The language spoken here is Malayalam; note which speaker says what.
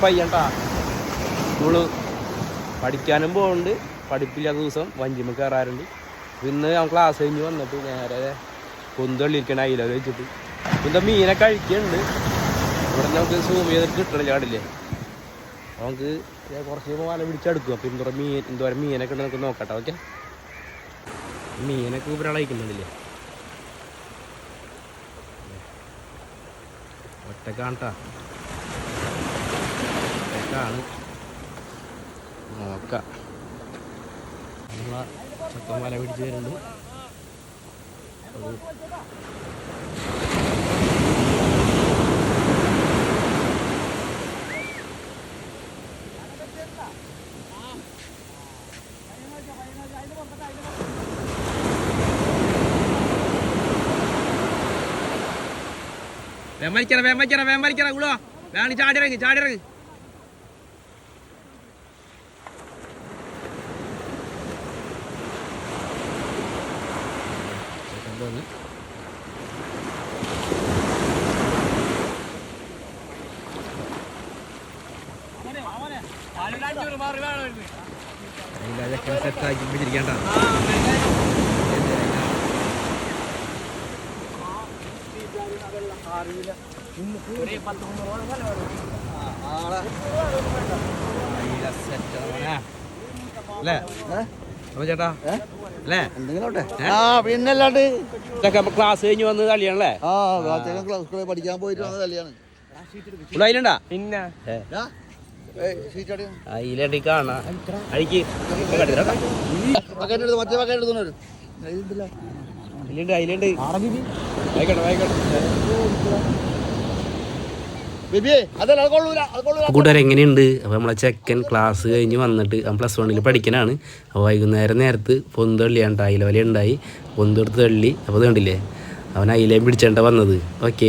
Speaker 1: പയ്യണ്ടാ സ്കൂള് പഠിക്കാനും പോകുന്നുണ്ട്. പഠിപ്പില്ലാത്ത ദിവസം വഞ്ചിമ കയറാറുണ്ട്. ഇന്ന് അവൻ ക്ലാസ് കഴിഞ്ഞ് വന്നിട്ട് നേരെ പൊന്തള്ളിയിരിക്കണ അയില വെച്ചിട്ട് എന്താ മീനെ കഴിക്കുന്നുണ്ട്. ഇവിടെ നമുക്ക് സൂം ചെയ്തിട്ട് കിട്ടണില്ല, കാടില്ലേ. നമുക്ക് കുറച്ച് വല പിടിച്ചെടുക്കും. അപ്പം എന്തോരം മീനൊക്കെ ഉണ്ട് നമുക്ക് നോക്കട്ടെ. ഓക്കെ, മീനൊക്കെ ഇവരളയിക്കുന്നില്ലേ. ഒറ്റക്കാണ് നോക്കാം. നമ്മളെ ചക്കൻ വല പിടിച്ച് തരുന്നുണ്ട്. വേമ്പരിക്കറ ഉള്ളോ വേണി ചാടിറങ്ങി. സെറ്റാക്കി പിടിച്ചിരിക്കണ്ട. ചേട്ടാ അല്ലേ
Speaker 2: പിന്നല്ലാണ്ട്
Speaker 1: ക്ലാസ് കഴിഞ്ഞ് വന്ന് കളിയാണല്ലേ?
Speaker 2: പഠിക്കാൻ പോയിട്ട് വന്ന കളിയാണ്.
Speaker 1: അതിലുണ്ടാ
Speaker 3: പിന്നെ
Speaker 1: അതിലടി കാണാം. അഴിക്ക് അതിലുണ്ട്. കൂട്ടുകാരെ എങ്ങനെയുണ്ട്? അപ്പോൾ നമ്മളെ ചെക്കൻ ക്ലാസ് കഴിഞ്ഞ് വന്നിട്ട് +1 പഠിക്കാനാണ്. അപ്പോൾ വൈകുന്നേരം നേരത്ത് പൊന്ത് തള്ളിയാണ്ട് അയില വല ഉണ്ടായി. പൊന്തെടുത്ത് തള്ളി. അപ്പോൾ ഇത് കണ്ടില്ലേ, അവൻ അയിലേയും പിടിച്ചേണ്ട വന്നത്. ഓക്കെ.